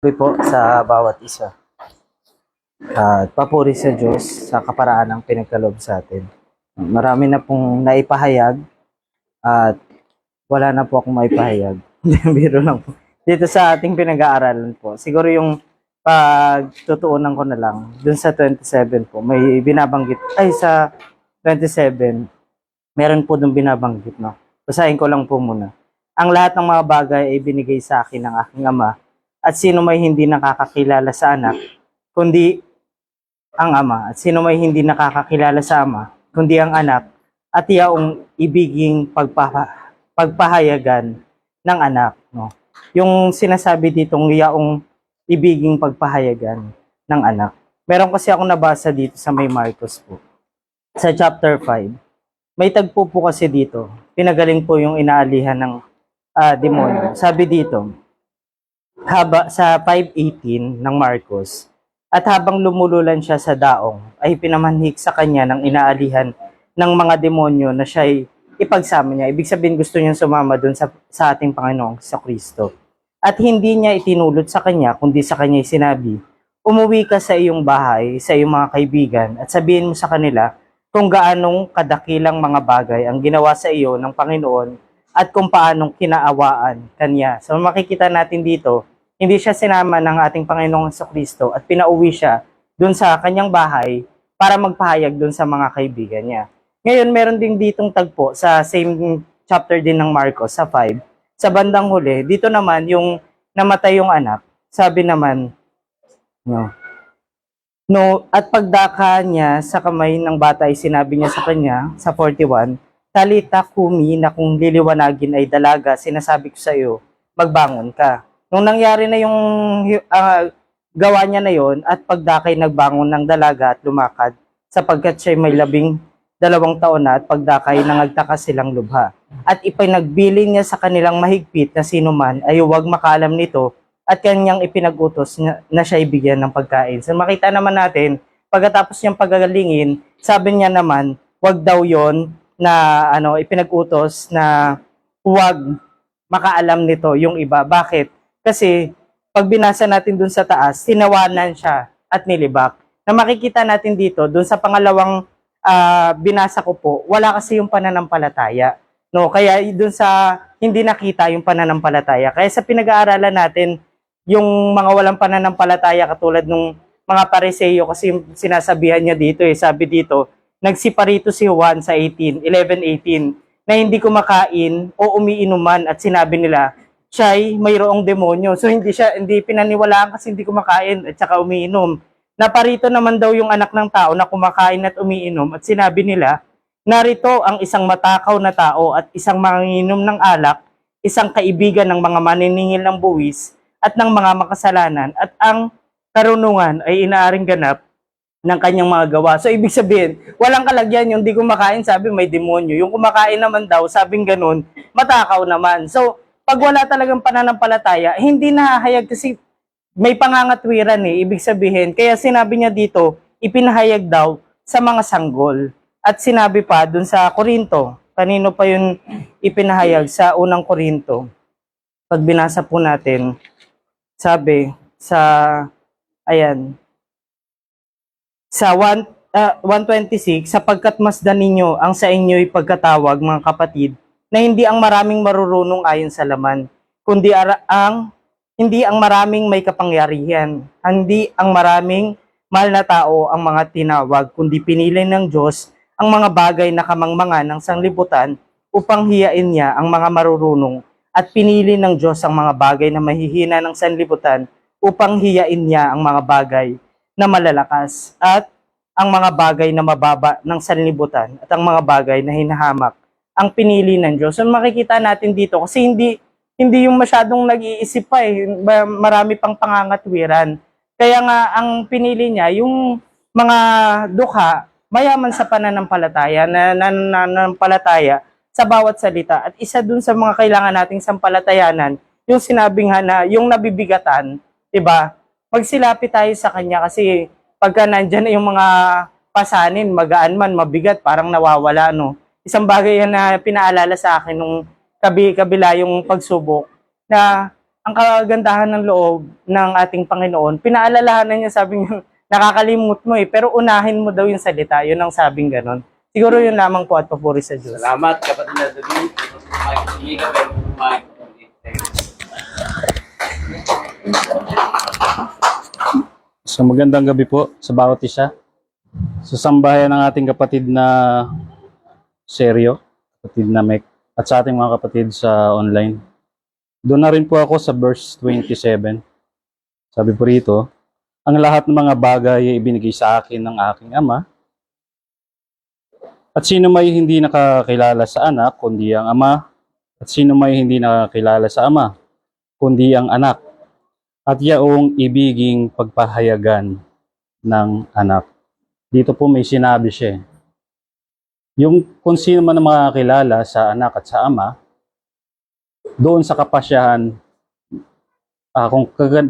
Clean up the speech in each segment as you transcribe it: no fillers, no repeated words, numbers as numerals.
Papuri po sa bawat isa. At papuri sa Diyos sa kaparaan ng pinagkaloob sa atin. Marami na pong naipahayag at wala na po akong maipahayag. Biro lang po. Dito sa ating pinag-aaralan po, siguro yung pagtutuunan ko na lang, dun sa 27 po, may binabanggit, ay sa 27, meron po dun binabanggit, no? Basahin ko lang po muna. Ang lahat ng mga bagay ay binigay sa akin ng aking Ama, at sino may hindi nakakakilala sa anak, kundi ang Ama, at sino may hindi nakakakilala sa Ama, kundi ang anak, at iyaong ibiging pagpahayagan ng anak. No? Yung sinasabi ditong iyaong ibiging pagpahayagan ng anak. Meron kasi ako nabasa dito sa may Marcos po, sa chapter 5. May tagpo po kasi dito, pinagaling po yung inaalihan ng demonyo. Sabi dito, sa 5:18 ng Marcos, at habang lumululan siya sa daong, ay pinamanhik sa kanya ng inaalihan ng mga demonyo na siya'y ipagsama niya. Ibig sabihin gusto niyang sumama dun sa ating Panginoong sa Kristo. At hindi niya itinulot sa kanya, kundi sa kanya sinabi, umuwi ka sa iyong bahay, sa iyong mga kaibigan, at sabihin mo sa kanila kung gaanong kadakilang mga bagay ang ginawa sa iyo ng Panginoon at kung paanong kinaawaan kanya. So makikita natin dito, hindi siya sinama ng ating Panginoong Kristo at pinauwi siya dun sa kanyang bahay para magpahayag dun sa mga kaibigan niya. Ngayon, meron din ditong tagpo sa same chapter din ng Marcos, sa 5. Sa bandang huli, dito naman yung namatay yung anak, sabi naman, at pagdaka niya sa kamay ng bata ay sinabi niya sa kanya, sa 41, Talita kumi, na kung liliwanagin ay dalaga, sinasabi ko sa iyo, magbangon ka. Nung nangyari na yung gawa niya na yon, at pagdakay nagbangon ng dalaga at lumakad, sapagkat siya may 12 taon na, at pagdakay nangagtaka silang lubha. At ipinagbilin niya sa kanilang mahigpit na sino man ay huwag makaalam nito, at kanyang ipinag-utos na siya ibigyan ng pagkain. So makita naman natin, pagkatapos niyang pagagalingin, sabi niya naman, wag daw yon na ipinag-utos na huwag makaalam nito yung iba. Bakit? Kasi pag binasa natin dun sa taas, tinawanan siya at nilibak. Na makikita natin dito, dun sa pangalawang binasa ko po, wala kasi yung pananampalataya. No, kaya dun sa hindi nakita yung pananampalataya. Kaya sa pinag-aaralan natin, yung mga walang pananampalataya katulad nung mga Pariseo, kasi sinasabihan niya dito sabi dito, nagsiparito si Juan sa 11:18 na hindi kumakain o umiinuman at sinabi nila siya'y mayroong demonyo. So hindi pinaniwalaan kasi hindi kumakain at saka umiinom. Naparito naman daw yung anak ng tao na kumakain at umiinom at sinabi nila, narito ang isang matakaw na tao at isang manginginom ng alak, isang kaibigan ng mga maniningil ng buwis at ng mga makasalanan, at ang karunungan ay inaaring ganap ng kanyang mga gawa. So ibig sabihin, walang kalagyan yung di kumakain, sabi may demonyo. Yung kumakain naman daw, sabing ganun, matakaw naman. So pag wala talagang pananampalataya, hindi nahahayag kasi may pangangatwiran Ibig sabihin, kaya sinabi niya dito, ipinahayag daw sa mga sanggol. At sinabi pa dun sa Korinto, kanino pa yun ipinahayag? Sa unang Korinto. Pag binasa po natin, sabi sa, ayan, sa 126, sapagkat masdan ninyo ang sa inyo'y pagkatawag, mga kapatid, na hindi ang maraming marurunong ayon sa laman, kundi hindi ang maraming may kapangyarihan, hindi ang maraming mahal na tao ang mga tinawag, kundi pinili ng Diyos ang mga bagay na kamangmangan ng sanglibutan upang hiyain niya ang mga marurunong, at pinili ng Diyos ang mga bagay na mahihina ng sanlibutan upang hiyain niya ang mga bagay na malalakas at ang mga bagay na mababa ng sanlibutan at ang mga bagay na hinahamak ang pinili ng Diyos. So makikita natin dito kasi hindi yung masyadong nag-iisip pa marami pang pangangatwiran. Kaya nga ang pinili niya yung mga dukha mayaman sa pananampalataya na nananampalataya sa bawat salita. At isa dun sa mga kailangan nating sampalatayanan, yung sinabing na yung nabibigatan, 'di ba? Magsilapi tayo sa kanya kasi pagka nandiyan na yung mga pasanin, magaan man, mabigat, parang nawawala, no? Isang bagay yan na pinaalala sa akin nung kabila yung pagsubok, na ang kagandahan ng loob ng ating Panginoon, pinaalalahanan niya, sabi niya, nakakalimot mo pero unahin mo daw yung salita. Yun ang sabing ganon. Siguro yun lamang po at papuri sa Diyos. Salamat kapatid na David. Makikinig ka pero makikinig. So magandang gabi po sa bawat isa. Sa sambahayan ng ating kapatid na Seryo, kapatid na Mek, at sa ating mga kapatid sa online. Doon na rin po ako sa verse 27. Sabi po rito, ang lahat ng mga bagay ay ibinigay sa akin ng aking Ama. At sino may hindi nakakilala sa anak, kundi ang Ama. At sino may hindi nakakilala sa Ama, kundi ang anak. At yaong ibiging pagpahayagan ng anak. Dito po may sinabi siya. Yung kung sino man ang makakilala sa anak at sa Ama, doon sa kapasyahan,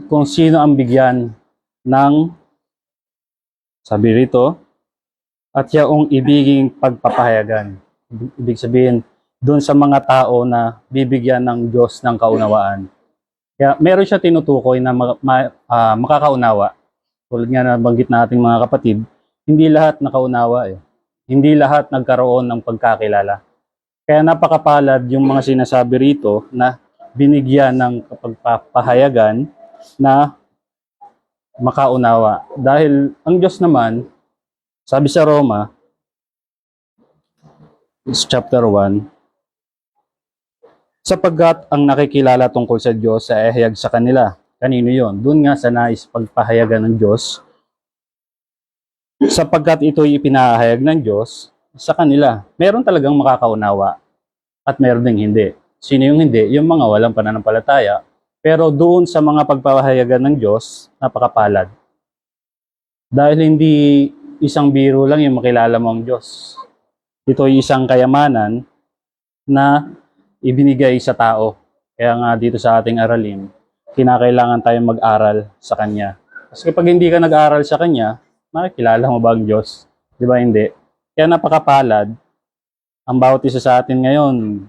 kung sino ang bigyan ng, sabi rito, at yaong ibiging pagpapahayagan. Ibig sabihin, doon sa mga tao na bibigyan ng Diyos ng kaunawaan. Kaya meron siya tinutukoy na makakaunawa. Tulad nga na banggit nating mga kapatid, hindi lahat nakaunawa. Hindi lahat nagkaroon ng pagkakilala. Kaya napakapalad yung mga sinasabi rito na binigyan ng pagpapahayagan na makaunawa. Dahil ang Diyos naman, sabi sa Roma, chapter 1, sapagkat ang nakikilala tungkol sa Diyos ay ahayag sa kanila. Kanino yon? Doon nga sa nais pagpahayagan ng Diyos, sapagkat ito'y ipinahayag ng Diyos sa kanila. Meron talagang makakaunawa at meron ding hindi. Sino yung hindi? Yung mga walang pananampalataya. Pero doon sa mga pagpapahayagan ng Diyos, napakapalad. Dahil hindi isang biro lang yung makilala mo ang Diyos. Ito ay isang kayamanan na ibinigay sa tao. Kaya nga dito sa ating aralin, kinakailangan tayong mag-aral sa Kanya. Kasi kapag hindi ka nag-aral sa Kanya, makikilala mo ba ang Diyos? Di ba hindi? Kaya napakapalad, ang bawat isa sa atin ngayon,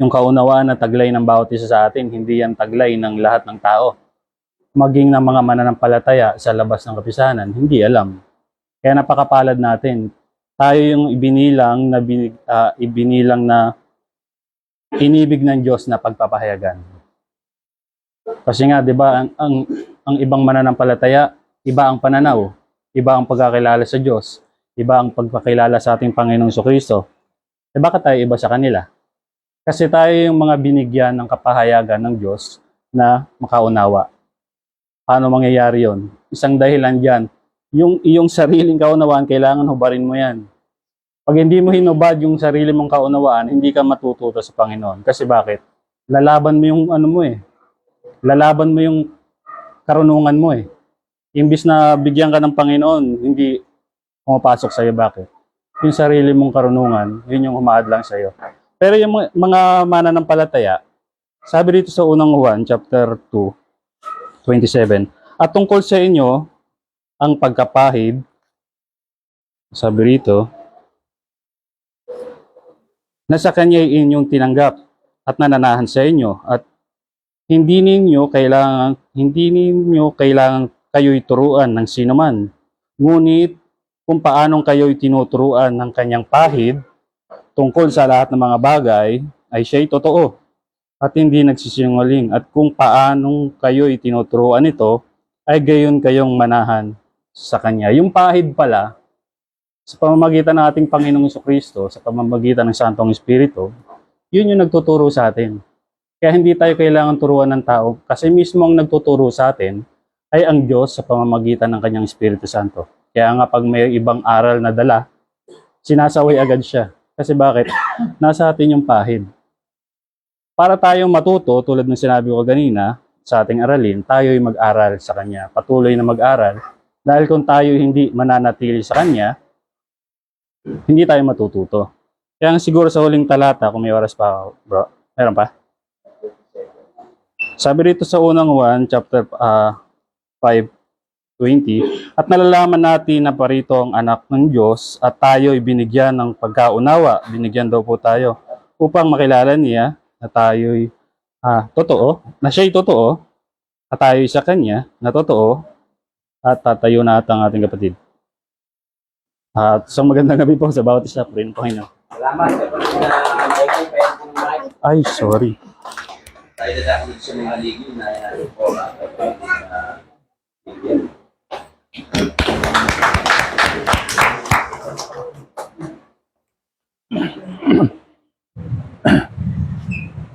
yung kaunawaan na taglay ng bawat isa sa atin, hindi yan taglay ng lahat ng tao. Maging ng mga mananampalataya sa labas ng kapisanan, hindi alam. Kaya napakapalad natin. Tayo yung ibinilang na inibig ng Diyos na pagpapahayagan. Kasi nga, di ba, ang ibang mananampalataya, iba ang pananaw, iba ang pagkakilala sa Diyos, iba ang pagpakilala sa ating Panginoong Jesucristo. Eh bakit tayo iba sa kanila? Kasi tayo yung mga binigyan ng kapahayagan ng Diyos na makaunawa. Paano mangyayari yon? Isang dahilan dyan, yung iyong sariling kaunawaan, kailangan hubarin mo yan. Pag hindi mo hinubad yung sarili mong kaunawaan, hindi ka matututo sa Panginoon. Kasi bakit? Lalaban mo yung lalaban mo yung karunungan mo . Imbis na bigyan ka ng Panginoon, hindi pumapasok sa'yo. Bakit? Yung sarili mong karunungan, yun yung humaadlang sa'yo. Pero yung mga mananampalataya, sabi dito sa unang Juan, chapter 2, 27, at tungkol sa inyo, ang pagkapahid, sabi rito, na sa Kanya inyong tinanggap at nananahan sa inyo at hindi ninyo kailangan kayo'y turuan ng sinuman. Ngunit kung paanong kayo'y tinuturuan ng Kanyang pahid tungkol sa lahat ng mga bagay ay siya'y totoo at hindi nagsisinungaling. At kung paanong kayo'y tinuturuan ito ay gayon kayong manahan sa Kanya. Yung pahid pala, sa pamamagitan ng ating Panginoong Jesucristo, sa pamamagitan ng Santong Espiritu, yun yung nagtuturo sa atin. Kaya hindi tayo kailangan turuan ng tao kasi mismo ang nagtuturo sa atin ay ang Diyos sa pamamagitan ng Kanyang Espiritu Santo. Kaya nga pag may ibang aral na dala, sinasaway agad siya. Kasi bakit? Nasa atin yung pahid. Para tayong matuto, tulad ng sinabi ko kanina, sa ating aralin, tayo'y mag-aral sa Kanya. Patuloy na mag-aral. Dahil kung tayo hindi mananatili sa Kanya, hindi tayo matututo. Kaya siguro sa huling talata, kung may oras pa, bro, meron pa? Sabi rito sa unang Juan, chapter 5:20, at nalalaman natin na parito ang anak ng Diyos at tayo'y binigyan ng pagkaunawa, binigyan daw po tayo, upang makilala niya na tayo'y totoo, na siya'y totoo, at tayo'y sa Kanya na totoo, at tatayo na ang ating kapatid. At isang magandang gabi po sa bawat isa. Purihin po kayo. Salamat kapatid na Michael. Pwede pong Mike. Ay, sorry. Tayo dadakot sa mga ligid na po kapatid na ligid.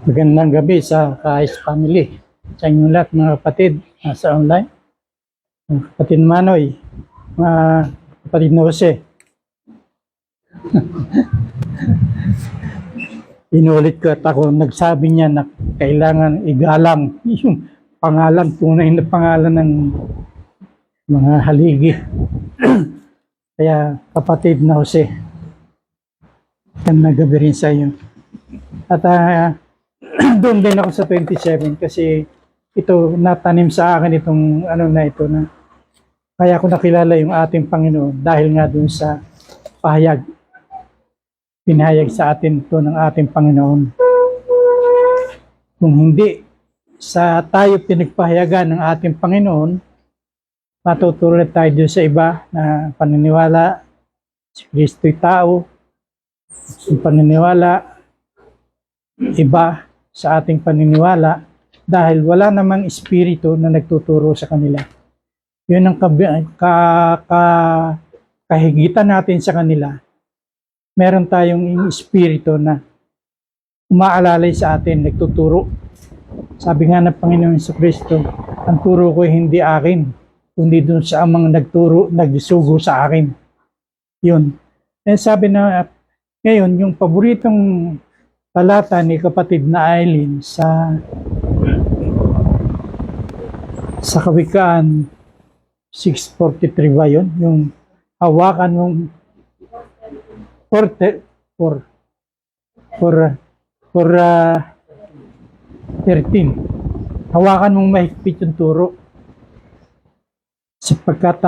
Magandang gabi sa Kaayos Family. Sa inyong lahat mga kapatid sa online. Mga kapatid Manoy, mga kapatid na Jose. Inulit ko at ako nagsabi niya na kailangan igalang yung pangalan, tunay na pangalan ng mga haligi. Kaya kapatid na Jose, magandang gabi rin sa iyo. At doon din ako sa 27 kasi ito natanim sa akin itong ano na ito na kaya ko nakilala yung ating Panginoon dahil nga doon sa pahayag. Pinahayag sa atin ito ng ating Panginoon. Kung hindi sa tayo pinagpahayagan ng ating Panginoon, matutulad tayo doon sa iba na paniniwala si Kristo'y tao, yung paniniwala iba sa ating paniniwala dahil wala namang espiritu na nagtuturo sa kanila. Yun ang kahigitan natin sa kanila. Meron tayong espiritu na umaalalay sa atin, nagtuturo. Sabi nga ng Panginoon sa Kristo, ang turo ko hindi akin, kundi dun sa amang nagturo, nagsugo sa akin. Yun. Sabi na ngayon, yung paboritong talata ni kapatid na Aileen sa Kawikaan 6:43 ba yun? Yung hawakan mong 13 hawakan mong mahigpit yung turo sapagkat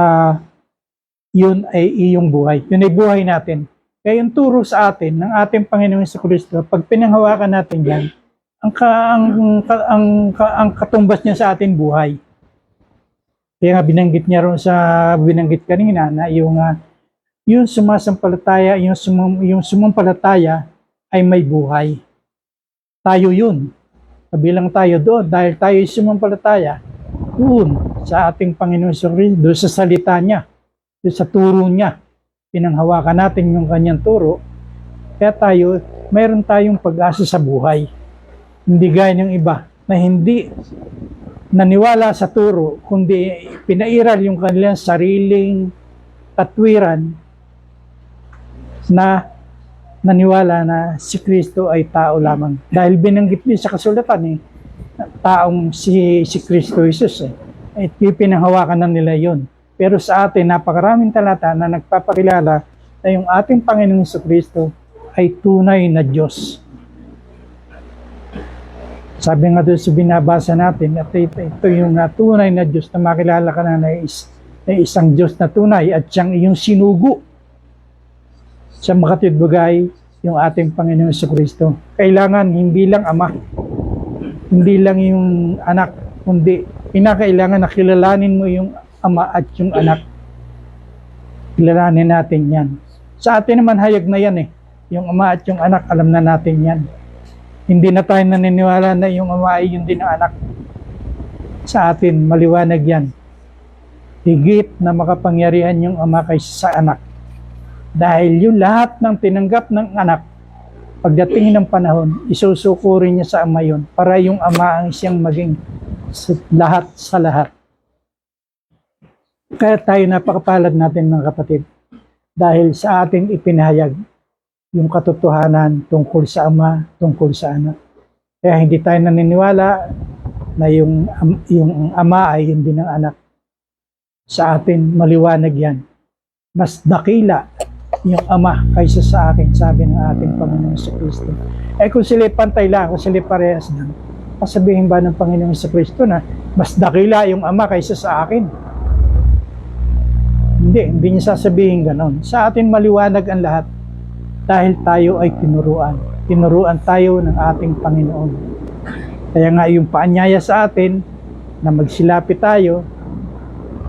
yun ay iyong buhay. Yun ay buhay natin. Kaya yung turo sa atin ng ating Panginoon sa Kristo, pag pinanghawakan natin yan, ang katumbas niya sa atin buhay. Kaya nga binanggit niya ron binanggit kanina na yung sumasampalataya, yung sumampalataya ay may buhay. Tayo yun. Kabilang tayo doon dahil tayo sumampalataya doon sa ating Panginoon sa Kristo, doon sa salita niya, doon sa turo niya. Pinanghawakan natin yung kanyang turo, kaya mayroon tayong pag-asa sa buhay. Hindi gaya ng iba na hindi naniwala sa turo, kundi pinairal yung kanilang sariling katwiran na naniwala na si Kristo ay tao lamang. Dahil binanggit din sa kasulatan taong si Kristo Jesus pinanghawakan na nila yon. Pero sa atin, napakaraming talata na nagpapakilala na yung ating Panginoong Kristo ay tunay na Diyos. Sabi nga doon sa binabasa natin, at ito yung tunay na Diyos na makilala ka na isang Diyos na tunay at siyang iyong sinugo sa makatibugay yung ating Panginoong Kristo. Kailangan hindi lang Ama, hindi lang yung anak, kundi pinakailangan na kilalanin mo yung Ama at yung anak. Kilalanin natin yan. Sa atin naman hayag na yan Yung Ama at yung anak, alam na natin yan. Hindi na tayo naniniwala na yung Ama ay yun din ang anak. Sa atin, maliwanag yan. Higit na makapangyarihan yung Ama kaysa sa anak. Dahil yung lahat ng tinanggap ng anak, pagdating ng panahon, isusukurin niya sa Ama yun para yung Ama ang siyang maging lahat sa lahat. Kaya tayo napakapalad natin mga kapatid dahil sa ating ipinahayag yung katotohanan tungkol sa Ama, tungkol sa anak. Kaya hindi tayo naniniwala na yung Ama ay hindi ng anak. Sa atin, maliwanag yan. Mas dakila yung Ama kaysa sa akin, sabi ng ating Panginoon sa Kristo. Kung sila pantay lang, kung sila parehas lang, sasabihin ba ng Panginoon sa Kristo na mas dakila yung Ama kaysa sa akin? Hindi niya sasabihin ganon. Sa atin maliwanag ang lahat dahil tayo ay tinuruan. Tinuruan tayo ng ating Panginoon. Kaya nga yung paanyaya sa atin na magsilapit tayo,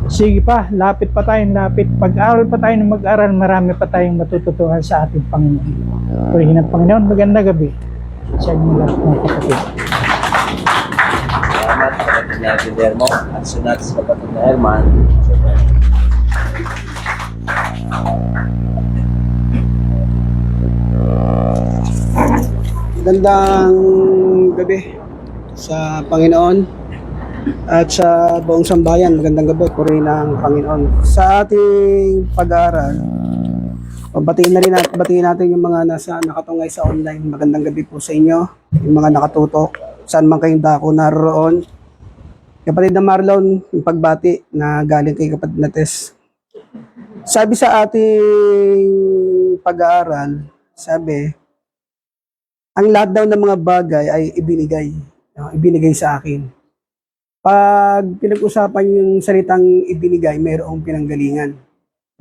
sige pa, lapit pa tayong lapit. Pag-aral pa tayo ng mag-aral, marami pa tayong matututuhan sa ating Panginoon. Purihin ng Panginoon, magandang gabi sa inyo lahat mga kapatid. Salamat kapatid na Guillermo at sunod sa kapatid na Herman. Magandang gabi sa Panginoon at sa buong sambayan. Magandang gabi, purihin ng Panginoon. Sa ating pag-aaral, batiin natin yung mga nakatungay sa online. Magandang gabi po sa inyo, yung mga nakatutok, saan man kayong dako naroon. Kapatid na Marlon, yung pagbati na galing kay kapatid na Tess. Sabi sa ating pag-aaral, sabi, ang lahat daw ng mga bagay ay ibinigay sa akin. Pag pinag-usapan yung salitang ibinigay, mayroong pinanggalingan.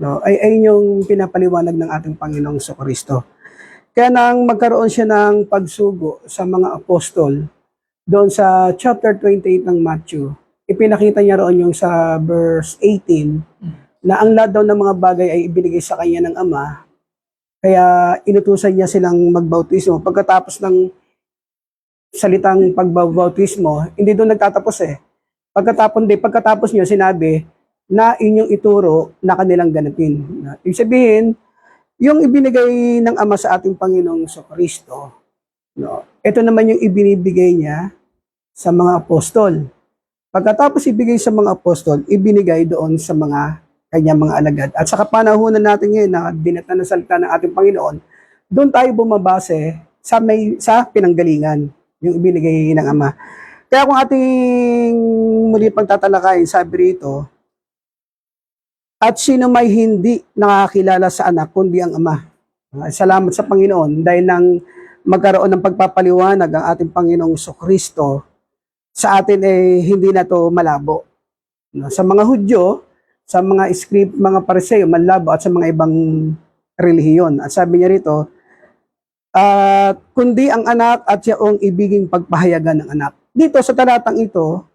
No? Ay yung pinapaliwanag ng ating Panginoong Jesucristo. Kaya nang magkaroon siya ng pagsugo sa mga apostol, doon sa chapter 28 ng Matthew, ipinakita niya roon yung sa verse 18, na ang lahat daw ng mga bagay ay ibinigay sa kanya ng Ama. Kaya inutusan niya silang magbautismo. Pagkatapos ng salitang pagbautismo, hindi doon nagtatapos eh. Pagkatapos niya sinabi na inyong ituro na kanilang ganapin. Ibig sabihin, yung ibinigay ng Ama sa ating Panginoong Jesucristo, no, ito naman yung ibinibigay niya sa mga apostol. Pagkatapos ibigay sa mga apostol, ibinigay doon sa mga kanyang mga alagad. At sa kapanahunan natin ngayon na dinatnan ng salita ng ating Panginoon, doon tayo bumabase sa pinanggalingan, yung ibinigay ng Ama. Kaya kung ating muli pang tatalakayin, sabi rito, at sino may hindi nakakilala sa anak, kundi ang Ama. Salamat sa Panginoon dahil nang magkaroon ng pagpapaliwanag ang ating Panginoong Jesucristo, sa atin hindi na to malabo. Sa mga Hudyo, sa mga script, mga Pariseo, malabo, at sa mga ibang relihiyon. At sabi niya rito, kundi ang anak at siyang ibiging pagpahayagan ng anak. Dito sa talatang ito,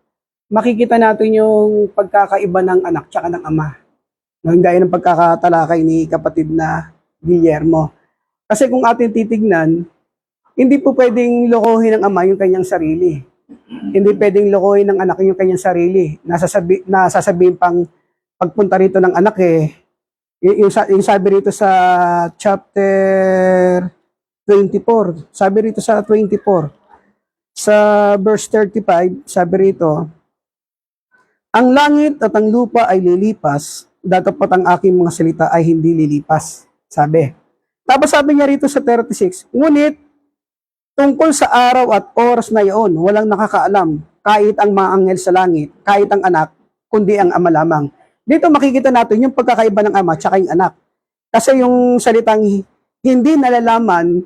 makikita natin yung pagkakaiba ng anak tsaka ng ama. Gaya ng pagkakatalakay ni kapatid na Guillermo. Kasi kung atin titignan, hindi po pwedeng lokohin ng ama yung kanyang sarili. Hindi pwedeng lokohin ng anak yung kanyang sarili. Nasasabihin pang pagpunta rito ng anak yung sabi rito sa chapter 24, sabi rito sa 24, sa verse 35, sabi rito, ang langit at ang lupa ay lilipas, datapat ang aking mga salita ay hindi lilipas, sabi. Tapos sabi niya rito sa 36, ngunit tungkol sa araw at oras na iyon, walang nakakaalam, kahit ang mga anghel sa langit, kahit ang anak, kundi ang Ama lamang. Dito makikita natin yung pagkakaiba ng Ama at yung anak. Kasi yung salitang hindi nalalaman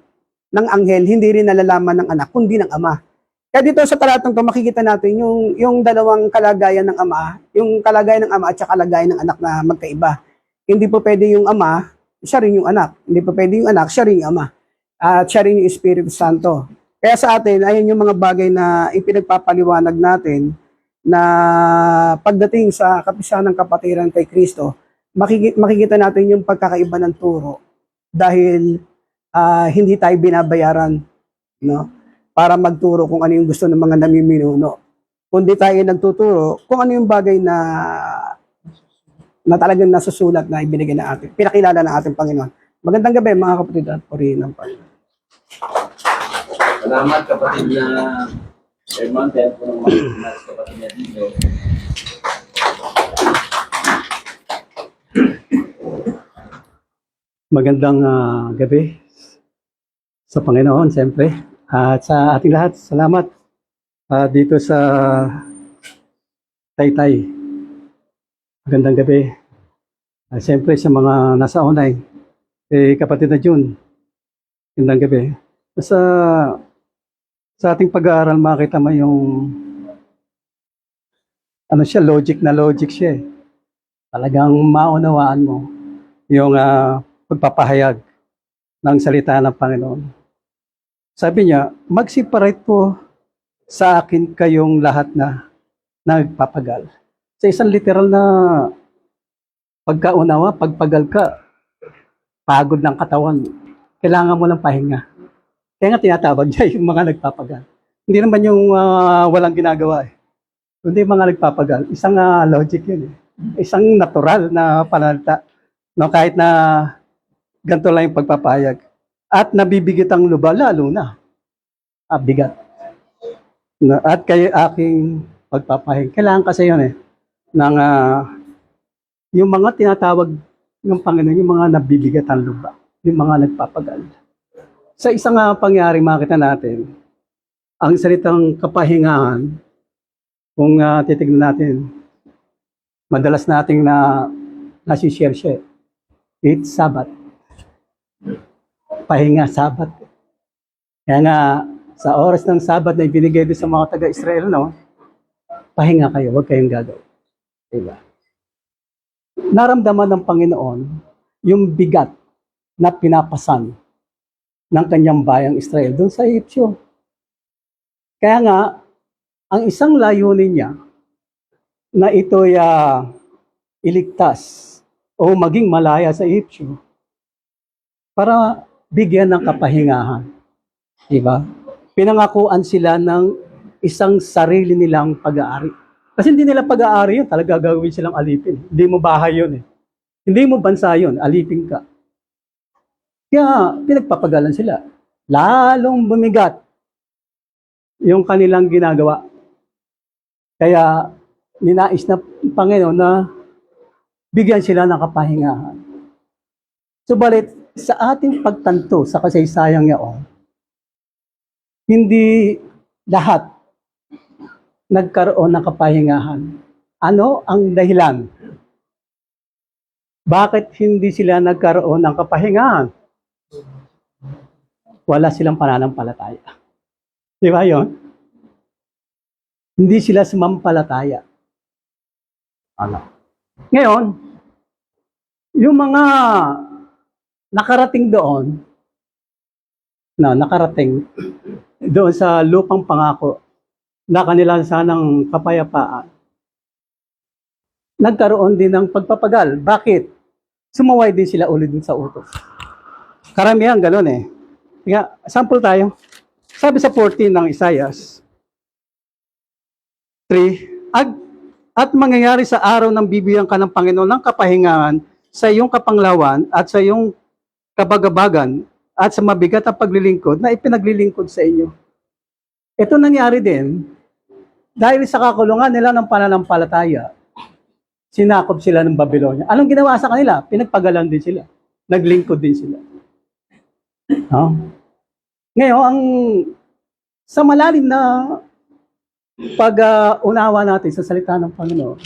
ng anghel, hindi rin nalalaman ng anak, kundi ng Ama. Kaya dito sa talatang to makikita natin yung dalawang kalagayan ng Ama, yung kalagayan ng Ama at saka kalagayan ng anak na magkaiba. Hindi po pwede yung Ama, siya rin yung anak. Hindi po pwede yung anak, siya rin yung Ama. At siya rin yung Espiritu Santo. Kaya sa atin, ayan yung mga bagay na ipinagpapaliwanag natin na pagdating sa kapisahan ng kapatiran kay Kristo, makikita natin yung pagkakaiba ng turo dahil hindi tayo binabayaran, no, para magturo kung ano yung gusto ng mga namiminuno. Kundi tayo nagtuturo kung ano yung bagay na talagang nasusulat na ibinigay na atin, pinakilala ng ating Panginoon. Magandang gabi mga kapatid at purihin ng Panginoon. Salamat kapatid na Herman, dahil po ng mga kapatid niya dito. Magandang gabi sa Panginoon, siyempre. At sa ating lahat, salamat dito sa Taytay. Magandang gabi. Siyempre sa mga nasa online, kapatid na June, magandang gabi. Sa ating pag-aaral, makita mo yung logic siya. Talagang maunawaan mo yung pagpapahayag ng salita ng Panginoon. Sabi niya, mag-separate po sa akin kayong lahat na nagpapagal. Sa isang literal na pagkaunawa, pagpagal ka, pagod ng katawan, kailangan mo ng pahinga. Kaya nga tinatawag niya yung mga nagpapagal. Hindi naman yung walang ginagawa eh. Kundi mga nagpapagal. Isang logic yun eh. Isang natural na panalita. No, kahit na ganito lang yung pagpapayag. At nabibigit ang luba, lalo na. Bigat. At kayo aking pagpapahing. Kailangan kasi yun eh. Ng, yung mga tinatawag ng Panginoon, yung mga nabibigat ang luba. Yung mga nagpapagal. Sa isang pangyari makita natin, ang salitang kapahingahan, kung titignan natin, madalas nating nasishare siya. It's Sabbath. Pahinga, Sabbath. Kaya nga, sa oras ng Sabbath na ibinigay doon sa mga taga-Israel, no? Pahinga kayo, huwag kayong gagawin. Diba? Naramdaman ng Panginoon yung bigat na pinapasan ng kanyang bayang Israel doon sa Egyptio. Kaya nga, ang isang layunin niya na ito'y iligtas o maging malaya sa Egyptio para bigyan ng kapahingahan. Diba? Pinangakuan sila ng isang sarili nilang pag-aari. Kasi hindi nila pag-aari yun, talaga gagawin silang alipin. Hindi mo bahay yun eh. Hindi mo bansa yun, alipin ka. Kaya pinagpapagalan sila. Lalong bumigat yung kanilang ginagawa. Kaya ninais na Panginoon na bigyan sila ng kapahingahan. Subalit sa ating pagtanto sa kasaysayang yaon, hindi lahat nagkaroon ng kapahingahan. Ano ang dahilan? Bakit hindi sila nagkaroon ng kapahingahan? Wala silang pananampalataya. Di ba yun? Hindi sila sumampalataya. Ano? Ngayon, yung mga nakarating doon, nakarating doon sa lupang pangako na kanilang sanang kapayapaan, nagkaroon din ng pagpapagal. Bakit? Sumaway din sila ulit din sa utos. Karamihan ganun eh. Kaya, sample tayo. Sabi sa 14 ng Isaias 3, at mangyayari sa araw ng bibigyan ka ng Panginoon ng kapahingahan sa iyong kapanglawan at sa iyong kabagabagan at sa mabigat na paglilingkod na ipinaglilingkod sa inyo. Ito nangyari din dahil sa kakulungan nila ng pananampalataya, sinakop sila ng Babylonia. Anong ginawa sa kanila? Pinagpagalan din sila. Naglingkod din sila. No? Ngayon, sa malalim na pag-unawa natin sa salita ng Panginoon,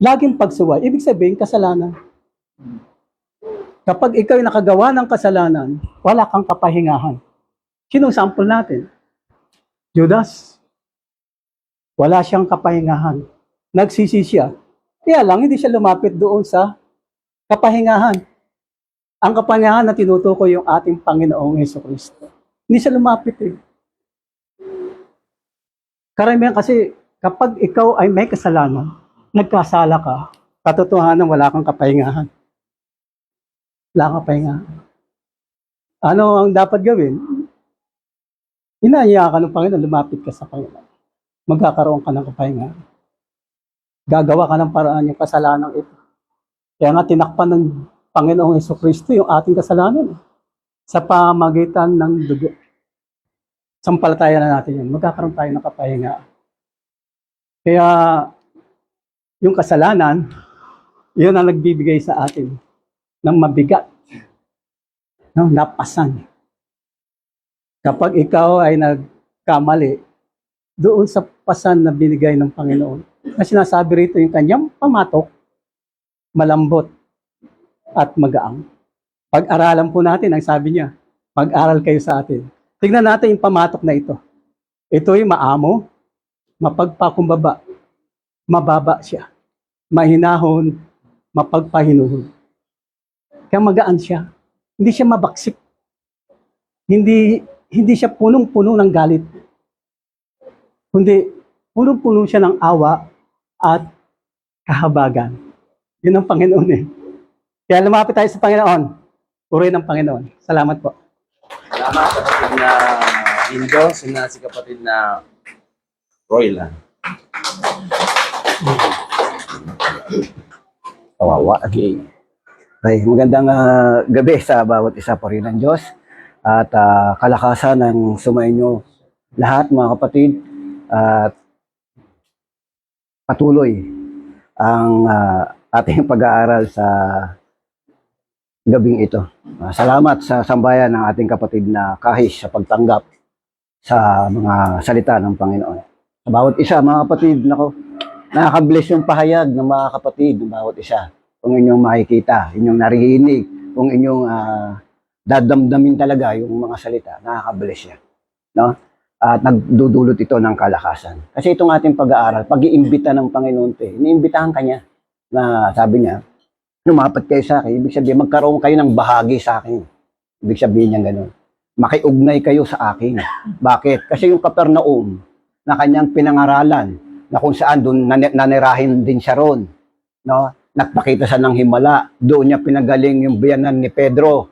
laging pagsuway, ibig sabihin kasalanan. Kapag ikaw ay nakagawa ng kasalanan, wala kang kapahingahan. Sinong sample natin? Judas. Wala siyang kapahingahan. Nagsisi siya. Kaya lang, hindi siya lumapit doon sa kapahingahan. Ang kapahingahan na tinutukoy yung ating Panginoong Jesucristo. Hindi siya lumapit eh. Karamihan kasi, kapag ikaw ay may kasalanan, nagkasala ka, katotohanan wala kang kapahingahan. Wala kang kapahingahan. Ano ang dapat gawin? Inaaya ka ng Panginoon, lumapit ka sa Panginoon. Magkakaroon ka ng kapahingahan. Gagawa ka ng paraan yung kasalanan ito. Kaya nga tinakpan ng Panginoong Jesucristo yung ating kasalanan sa pamagitan ng dugo. Sampalataya na natin yan. Magkakaroon tayo ng kapahingahan. Kaya yung kasalanan, yun ang nagbibigay sa atin ng mabigat, ng napasan. Kapag ikaw ay nagkamali, doon sa pasan na binigay ng Panginoon, na sinasabi rito yung kanyang pamatok, malambot at magaang. Pag-aralan po natin, ang sabi niya, mag-aral kayo sa atin. Tignan natin yung pamatok na ito. Ito'y maamo, mapagpakumbaba, mababa siya, mahinahon, mapagpahinuhon. Kaya magaan siya. Hindi siya mabaksik. Hindi siya punong-puno ng galit. kundi punong-puno siya ng awa at kahabagan. Yun ang Panginoon eh. Kaya lumapit tayo sa Panginoon. Purihin ng Panginoon. Salamat po. Salamat kapatid na Indo, si kapatid na Roylan. Kawawa. Okay. Okay, magandang gabi sa bawat isa po rin ng Diyos at kalakasan ng sumainyo lahat mga kapatid at patuloy ang ating pag-aaral sa gabing ito. Salamat sa sambayan ng ating kapatid na Kahis sa pagtanggap sa mga salita ng Panginoon. Sa bawat isa mga kapatid, nakaka-bless yung pahayag ng mga kapatid ng bawat isa. Kung inyong makikita, inyong naririnig, kung inyong dadamdamin talaga yung mga salita, nakaka-bless yan. No? At nagdudulot ito ng kalakasan. Kasi itong ating pag-aaral, pag-iimbita ng Panginoon, iniimbitahan ka niya na sabi niya, lumapat kayo sa akin, ibig sabihin, magkaroon kayo ng bahagi sa akin. Ibig sabihin niya gano'n. Makiugnay kayo sa akin. Bakit? Kasi yung Kapernaum, na kanyang pinangaralan, na kung saan doon nanirahin din siya ron. No? Nagpakita siya ng himala. Doon niya pinagaling yung biyanan ni Pedro.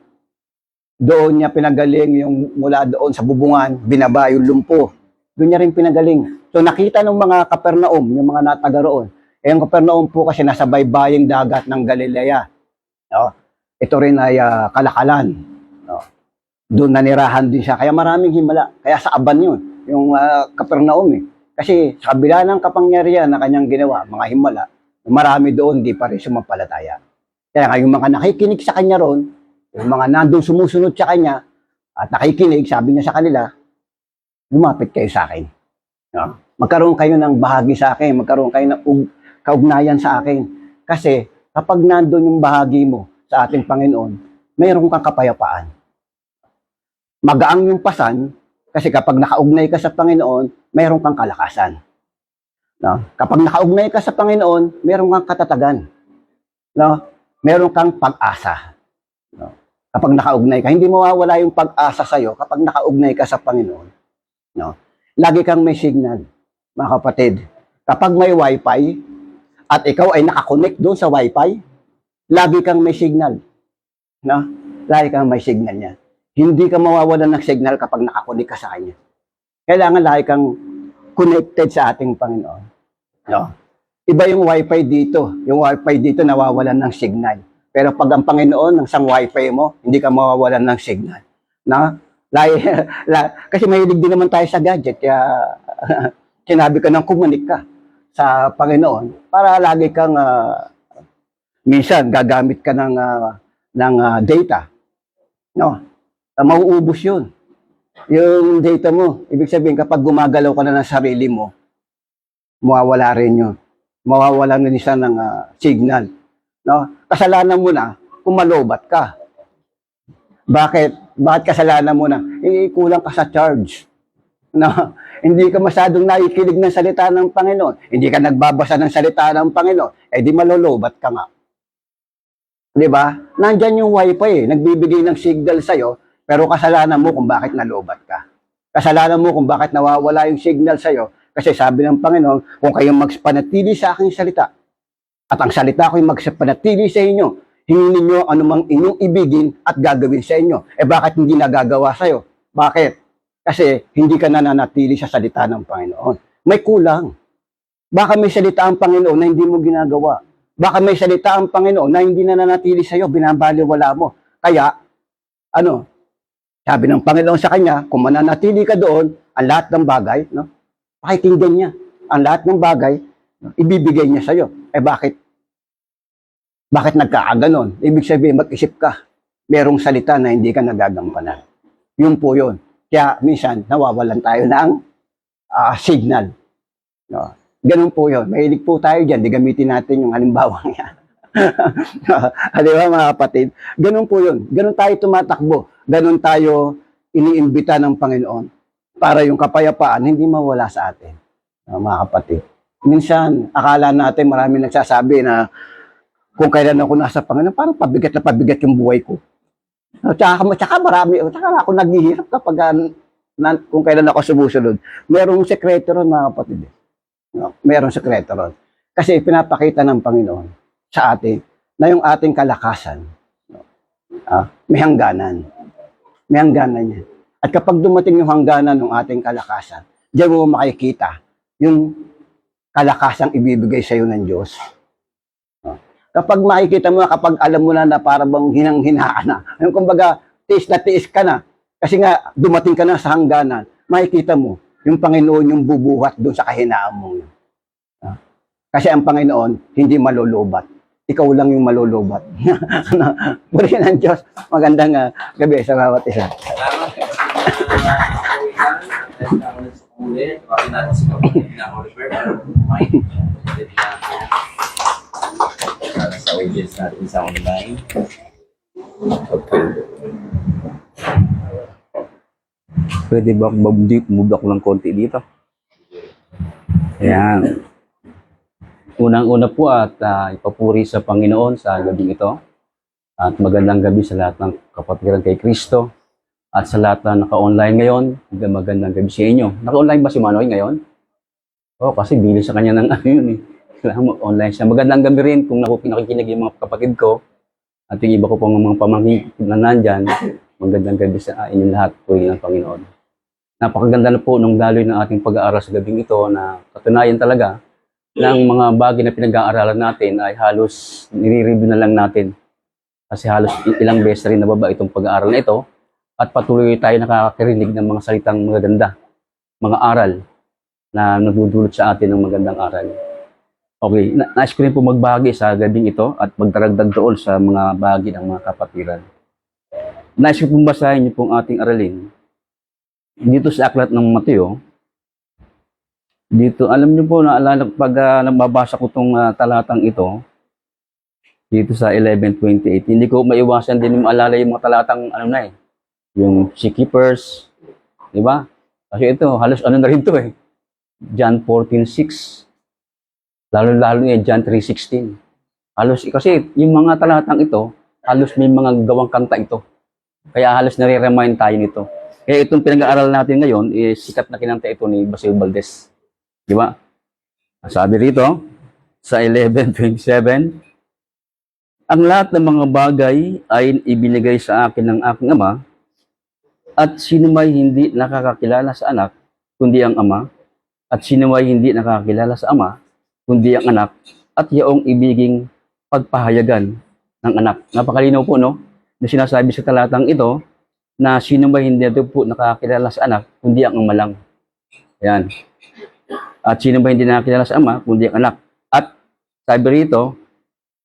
Doon niya pinagaling yung mula doon sa bubungan, binaba yung lumpo. Doon niya rin pinagaling. So nakita ng mga Kapernaum, yung mga nataga roon, yung Kapernaum po kasi nasa baybaying dagat ng Galilea. No? Ito rin ay kalakalan. No? Doon nanirahan din siya. Kaya maraming himala. Kaya sa Aban yun, yung Kapernaum eh. Kasi sa kabila ng kapangyarihan na kanyang ginawa, mga himala, marami doon di pa rin sumampalataya. Kaya nga yung mga nakikinig sa kanya roon, yung mga nandun sumusunod sa kanya, at nakikinig, sabi niya sa kanila, lumapit kayo sa akin. No? Magkaroon kayo ng bahagi sa akin, magkaroon kayo ng kaugnayan sa akin. Kasi kapag nandun yung bahagi mo sa ating Panginoon, mayroon kang kapayapaan. Magaang yung pasan, kasi kapag nakaugnay ka sa Panginoon, mayroon kang kalakasan. No? Kapag nakaugnay ka sa Panginoon, mayroon kang katatagan. No? Mayroon kang pag-asa. No? Kapag nakaugnay ka, hindi mawawala yung pag-asa sa'yo kapag nakaugnay ka sa Panginoon. No? Lagi kang may signal, mga kapatid. Kapag may wifi, at ikaw ay nakakonect doon sa wifi, lagi kang may signal. No? Lagi kang may signal niya. Hindi ka mawawalan ng signal kapag nakakonect ka sa Kanya. Kailangan lagi kang connected sa ating Panginoon. No? Iba yung wifi dito. Yung wifi dito nawawalan ng signal. Pero pag ang Panginoon, ng isang wifi mo, hindi ka mawawalan ng signal. No? Kasi mahilig din naman tayo sa gadget. Kaya sinabi ko ng kumunik ka sa Panginoon para lagi kang minsan gagamit ka ng data. No? Mauubos yun. Yung data mo, ibig sabihin kapag gumagalaw ka na ng sarili mo, mawawala rin yun. Mawawala na siya ng signal. No? Kasalanan mo na kung malobat ka. Bakit? Bakit kasalanan mo na? Kulang ka sa charge. No? Hindi ka masyadong nakikinig ng salita ng Panginoon. Hindi ka nagbabasa ng salita ng Panginoon. Eh di malolobat ka nga. Di ba? Nandyan yung wifi eh. Nagbibigay ng signal sa'yo, pero kasalanan mo kung bakit nalobat ka. Kasalanan mo kung bakit nawawala yung signal sa'yo. Kasi sabi ng Panginoon, kung kayong magpanatili sa aking salita, at ang salita ko'y magpanatili sa inyo, hingin ninyo anumang inyong ibigin at gagawin sa inyo. Eh bakit hindi nagagawa sa'yo? Bakit? Kasi hindi ka nananatili sa salita ng Panginoon. May kulang. Baka may salita ang Panginoon na hindi mo ginagawa. Baka may salita ang Panginoon na hindi nananatili sa'yo, binabaliwala mo. Kaya, sabi ng Panginoon sa kanya, kung mananatili ka doon, ang lahat ng bagay, pakikinggan niya. Ang lahat ng bagay, ibibigay niya sa'yo. Eh bakit? Bakit nagkakaganon? Ibig sabihin, mag-isip ka. Merong salita na hindi ka nagagampanan. Yun po yun. Kaya minsan, nawawalan tayo ng signal. No? Ganun po yun. Mahilig po tayo dyan. Di gamitin natin yung halimbawa niya. Di ba mga kapatid? Ganun po yun. Ganun tayo tumatakbo. Ganun tayo iniimbita ng Panginoon para yung kapayapaan hindi mawala sa atin. Mga kapatid. Minsan, akala natin marami nagsasabi na kung kailan ako nasa Panginoon, parang pabigat na pabigat yung buhay ko. Tsaka ako naghihirap kapag kung kailan ako sumusunod, merong sekreto ron mga kapatid. No? Merong sekreto ron. Kasi pinapakita ng Panginoon sa atin na yung ating kalakasan, no? May hangganan. May hangganan yan. At kapag dumating yung hangganan ng ating kalakasan, diyan mo makikita yung kalakasang ibibigay sa iyo ng Diyos. No? Kapag makikita mo, kapag alam mo na para bang hinang-hinaan na, yung kumbaga, tiis na tiis ka na, kasi nga, dumating ka na sa hangganan, makikita mo, yung Panginoon yung bubuhat doon sa kahinaan mo. Kasi ang Panginoon, hindi malulubat. Ikaw lang yung malulubat. Purihin ng Diyos. Magandang gabi sa bawat isa. Salamat. Ulit, bakit natin si kapatid na Oliver para kumain. Para sa audience natin sa online. Okay. Pwede ba move ako ng konti dito? Ayan. Unang-una po at ipapuri sa Panginoon sa gabing ito. At magandang gabi sa lahat ng kapatiran kay Kristo. At sa lahat na naka-online ngayon, magandang gabi sa inyo. Naka-online ba si Manoy ngayon? Oo, kasi bilis sa kanya ng ano yun eh. Kailangan mo online siya. Magandang gabi rin kung nakikinig yung mga kapatid ko. At yung iba ko pong mga pamangkin na nandyan. Magandang gabi sa inyong lahat, puri ng Panginoon. Napakaganda na po nung daloy ng ating pag-aaral sa gabing ito na katunayan talaga ng mga bagay na pinag-aaralan natin ay halos nire-review na lang natin. Kasi halos ilang beses rin nababa itong pag-aaral na ito at patuloy tayo nakakarinig ng mga salitang magaganda, mga aral na nagdudulot sa atin ng magandang aral. Okay, nais ko rin po magbahagi sa gabing ito at magdaragdag doon sa mga bahagi ng mga kapatiran. Nais ko pong basahin niyo pong ating aralin. Dito sa aklat ng Mateo, dito, alam niyo po, naalala pag nababasa ko itong talatang ito, dito sa 11:28, hindi ko maiwasan din maalala yung mga talatang, ano na eh, yung Seakeepers, di ba? Kasi ito, halos ano na rin ito eh, John 14:6, lalo-lalo eh, John 3:16. Halos, kasi yung mga talatang ito, halos may mga gawang kanta ito. Kaya halos nare-remind tayo nito. Kaya itong pinag-aaral natin ngayon, sikat na kinanta ito ni Basil Valdez. Di ba? Sabi rito, sa 11:27, ang lahat ng mga bagay ay ibinigay sa akin ng aking ama, at sino may hindi nakakakilala sa anak, kundi ang ama, at sino may hindi nakakakilala sa ama, kundi ang anak, at yaong ibiging pagpahayagan ng anak. Napakalinaw po, no? Na sinasabi sa talatang ito, na sino may hindi po nakakakilala sa anak, kundi ang ama lang. Ayan. At sino ba hindi nakakilala sa ama, kundi ang anak. At sabi rito,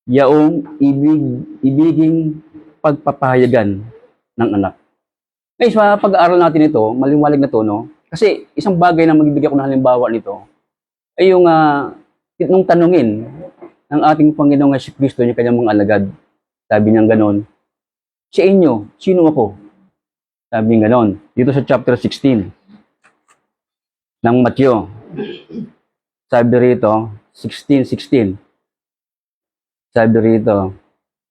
yaong ibiging pagpapahayagan ng anak. Ngayon, sa pag-aaral natin ito, maliwalag na to, no? Kasi isang bagay na magbibigay ko ng halimbawa nito, ay yung nung tanungin ng ating Panginoong Jesucristo, yung kanyang mga alagad. Sabi niya ganon, sa inyo, sino ako? Sabi niya ganon. Dito sa chapter 16 ng Mateo. Sabi rito, 16:16. Sabi rito,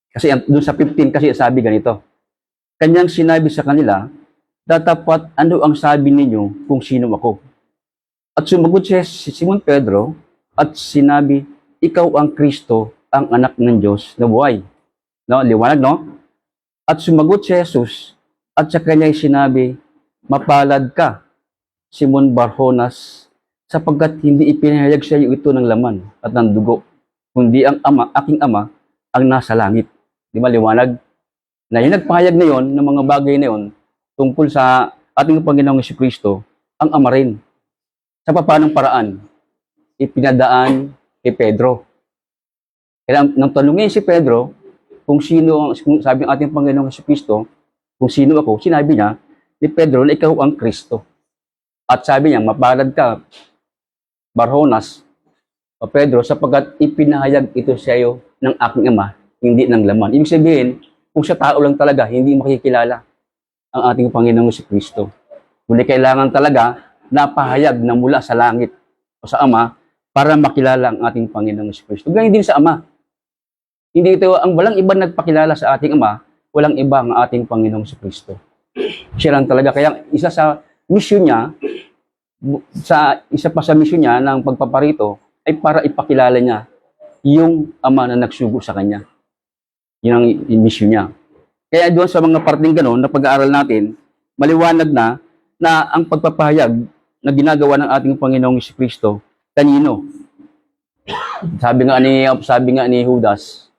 kasi doon sa 15 kasi sabi ganito. Kanyang sinabi sa kanila, tatapat ano ang sabi ninyo kung sino ako? At sumagot si Simon Pedro at sinabi, ikaw ang Kristo, ang anak ng Diyos na buhay. No, liwanag, no? At sumagot si Jesus at sa kanya sinabi, mapalad ka, Simon Barjonas, sapagkat hindi ipinahayag sa iyo ito ng laman at ng dugo, kundi ang ama, aking ama, ang nasa langit. Di ba liwanag? Na yung nagpahayag na yon, ng mga bagay na yon, tungkol sa ating Panginoong Jesucristo, ang ama rin. Sa papanong paraan, ipinadaan kay Pedro. Kaya nang tanungin si Pedro, kung sino, kung sabi ng ating Panginoong Jesucristo, kung sino ako, sinabi niya, ni Pedro na ikaw ang Kristo. At sabi niya, mapalad ka, Barjonas, o Pedro, sapagkat ipinahayag ito sa iyo ng aking ama, hindi ng laman. Ibig sabihin, kung sa tao lang talaga, hindi makikilala ang ating Panginoong Jesucristo. Kundi kailangan talaga napahayag na mula sa langit o sa ama para makilala ang ating Panginoong Jesucristo. Ganyan din sa ama. Hindi ito, ang walang iba nagpakilala sa ating ama, walang iba ang ating Panginoong Jesucristo. Siya lang talaga. Kaya isa sa mission niya, sa isa pa sa mission niya ng pagpaparito, ay para ipakilala niya yung ama na nagsugo sa kanya. Yun ang mission niya. Kaya doon sa mga parting gano'n na pag-aaral natin, maliwanag na ang pagpapahayag na ginagawa ng ating Panginoong Jesucristo, kanino? Sabi nga ni Judas,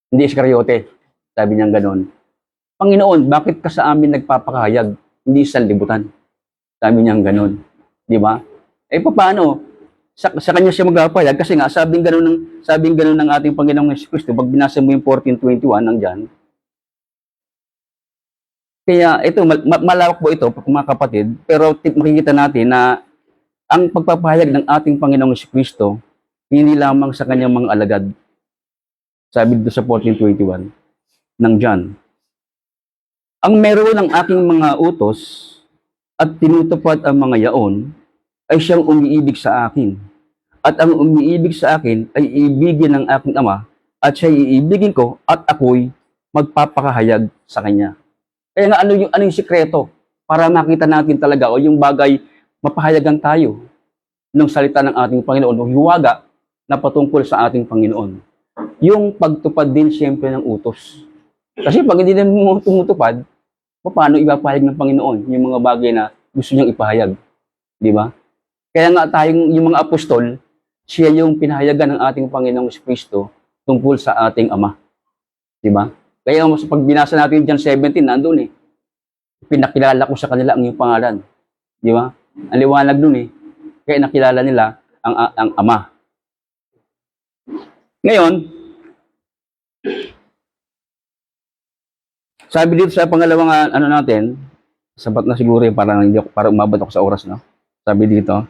hindi Iscariote, sabi niya gano'n. Panginoon, bakit ka sa amin nagpapakahayag, hindi sa libutan? Sabi niya gano'n. Di ba? Paano? Sa kanya siya magpapahayag kasi nga sabing gano'n ng ating Panginoong Jesucristo, pag binasa mo yung 14:21 nandyan. Kaya ito, malawak po ito, mga kapatid, pero makikita natin na ang pagpapahayag ng ating Panginoong Jesucristo, hindi lamang sa kanyang mga alagad. Sabi dito sa 14:21 ng John. Ang meron ng aking mga utos at tinutupad ang mga yaon ay siyang umiibig sa akin. At ang umiibig sa akin ay iibigin ng aking ama at siya iibigin ko at ako'y magpapakahayag sa kanya. Kaya nga ano yung sikreto para makita natin talaga o yung bagay mapahayagan tayo ng salita ng ating Panginoon o hiwaga na patungkol sa ating Panginoon. Yung pagtupad din siyempre ng utos. Kasi pag hindi na mo tumutupad, paano ipapahayag ng Panginoon yung mga bagay na gusto niyang ipahayag? Di ba? Kaya nga yung mga apostol, siya yung pinahayagan ng ating Panginoong Jesucristo tungkol sa ating Ama. Di ba? Kaya pag binasa natin John 17, nandun eh. Pinakilala ko sa kanila ang iyong pangalan. Di ba? Ang liwanag dun eh. Kaya nakilala nila ang Ama. Ngayon, sabi dito sa pangalawang natin, sabat na siguro yung para umabot ako sa oras, no? Sabi dito.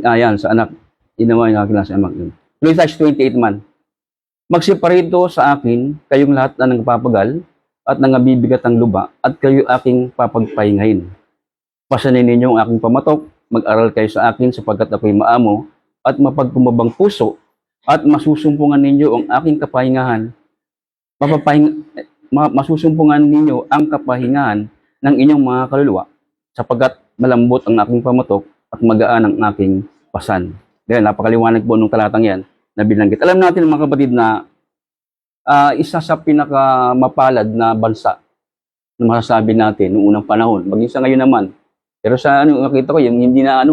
Ayan, sa anak, inawa yung aking nasa amak yun. Luis 28 man. Magsiparito sa akin, kayong lahat na nagpapagal, at nangabibigat ang luba, at kayo aking papagpahingahin. Pasanin ninyo ang aking pamatok, mag-aral kayo sa akin sapagkat ako'y maamo, at mapagkumabang puso, at masusumpungan ninyo ang aking kapahingahan, masusumpungan ninyo ang kapahingahan ng inyong mga kaluluwa, sapagkat malambot ang aking pamatok at magaan ang aking pasan. Dahil napakaliwanag po nung talatang yan na binanggit. Alam natin mga kapatid na isa sa pinakamapalad na bansa na masasabi natin noong unang panahon, maging sa ngayon naman. Pero sa nakita ko, yung hindi na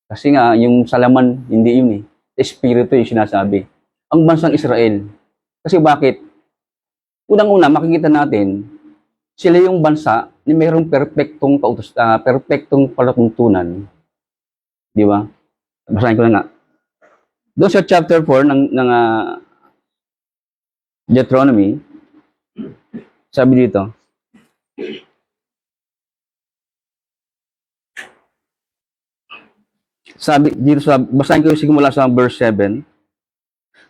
kasi nga yung sa laman, hindi yun eh. Espiritu yung sinasabi. Ang bansang Israel. Kasi bakit? Unang-una, makikita natin, sila yung bansa na mayroong perpektong palatuntunan. Di ba? Basahin ko na nga. Doon sa chapter 4 ng Deuteronomy, sabi dito, basahin ko yung simula sa verse 7,